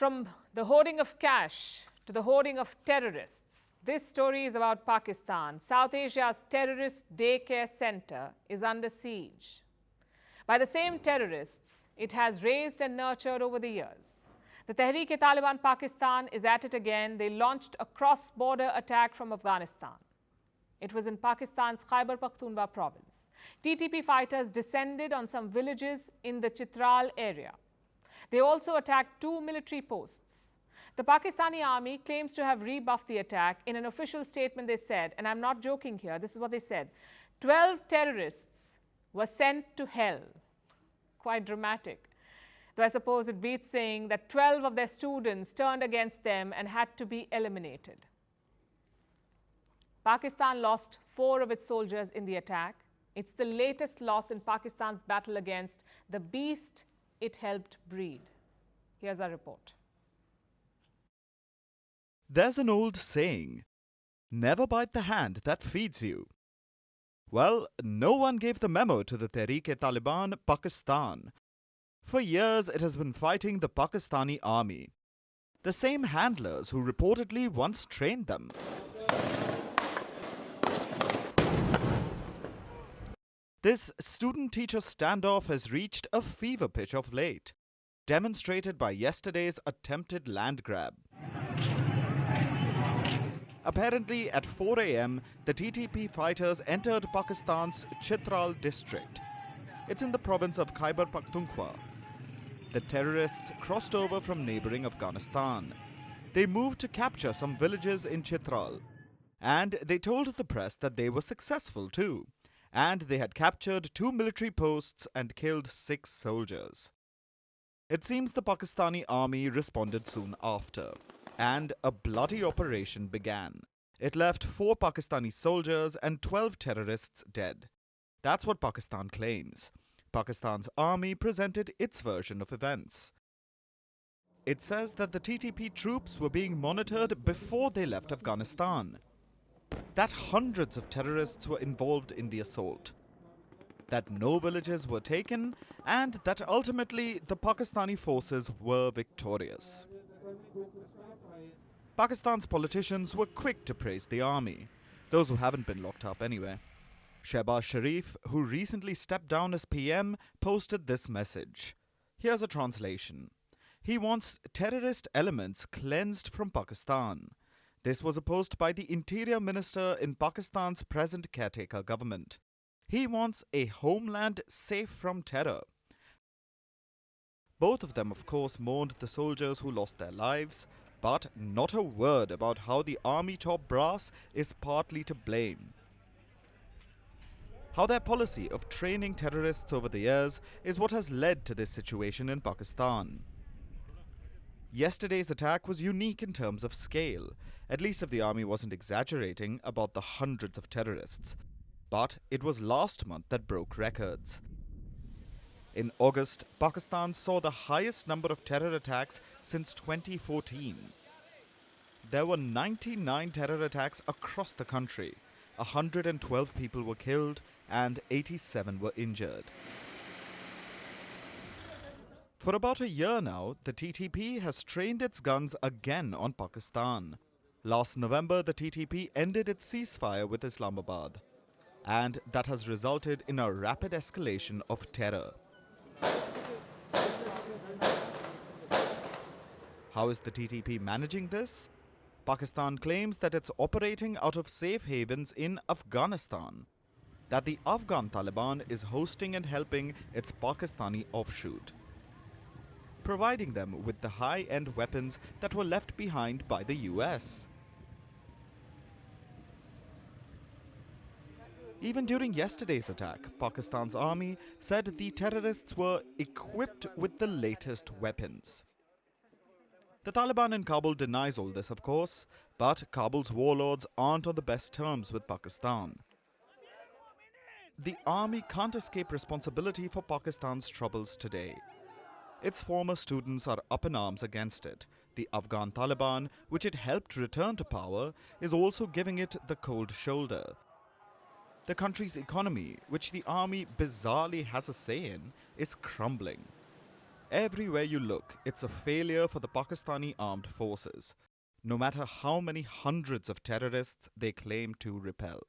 From the hoarding of cash to the hoarding of terrorists, this story is about Pakistan. South Asia's terrorist daycare center is under siege by the same terrorists it has raised and nurtured over the years. The Tehreek-I-Taliban Pakistan is at it again. They launched a cross-border attack from Afghanistan. It was in Pakistan's Khyber-Pakhtunkhwa province. TTP fighters descended on some villages in the Chitral area. They also attacked 2 military posts. The Pakistani army claims to have rebuffed the attack. In an official statement, they said, and I'm not joking here, this is what they said, 12 terrorists were sent to hell. Quite dramatic. Though I suppose it beats saying that 12 of their students turned against them and had to be eliminated. Pakistan lost 4 of its soldiers in the attack. It's the latest loss in Pakistan's battle against the beast it helped breed. Here's our report. There's an old saying, never bite the hand that feeds you. Well, no one gave the memo to the Tehreek-I-Taliban Pakistan. For years, it has been fighting the Pakistani army, the same handlers who reportedly once trained them. This student-teacher standoff has reached a fever pitch of late, demonstrated by yesterday's attempted land grab. Apparently, at 4 a.m., the TTP fighters entered Pakistan's Chitral district. It's in the province of Khyber-Pakhtunkhwa. The terrorists crossed over from neighboring Afghanistan. They moved to capture some villages in Chitral. And they told the press that they were successful too. And they had captured 2 military posts and killed 6 soldiers. It seems the Pakistani army responded soon after, and a bloody operation began. It left 4 Pakistani soldiers and 12 terrorists dead. That's what Pakistan claims. Pakistan's army presented its version of events. It says that the TTP troops were being monitored before they left Afghanistan, that hundreds of terrorists were involved in the assault, that no villages were taken, and that ultimately the Pakistani forces were victorious. Pakistan's politicians were quick to praise the army, those who haven't been locked up anyway. Shehbaz Sharif, who recently stepped down as PM, posted this message. Here's a translation. He wants terrorist elements cleansed from Pakistan. This was a post by the Interior Minister in Pakistan's present caretaker government. He wants a homeland safe from terror. Both of them, of course, mourned the soldiers who lost their lives, but not a word about how the army top brass is partly to blame. How their policy of training terrorists over the years is what has led to this situation in Pakistan. Yesterday's attack was unique in terms of scale, at least if the army wasn't exaggerating about the hundreds of terrorists. But it was last month that broke records. In August, Pakistan saw the highest number of terror attacks since 2014. There were 99 terror attacks across the country. 112 people were killed and 87 were injured. For about a year now, the TTP has trained its guns again on Pakistan. Last November, the TTP ended its ceasefire with Islamabad, and that has resulted in a rapid escalation of terror. How is the TTP managing this? Pakistan claims that it's operating out of safe havens in Afghanistan, that the Afghan Taliban is hosting and helping its Pakistani offshoot, providing them with the high-end weapons that were left behind by the US. Even during yesterday's attack, Pakistan's army said the terrorists were equipped with the latest weapons. The Taliban in Kabul denies all this, of course, but Kabul's warlords aren't on the best terms with Pakistan. The army can't escape responsibility for Pakistan's troubles today. Its former students are up in arms against it. The Afghan Taliban, which it helped return to power, is also giving it the cold shoulder. The country's economy, which the army bizarrely has a say in, is crumbling. Everywhere you look, it's a failure for the Pakistani armed forces, no matter how many hundreds of terrorists they claim to repel.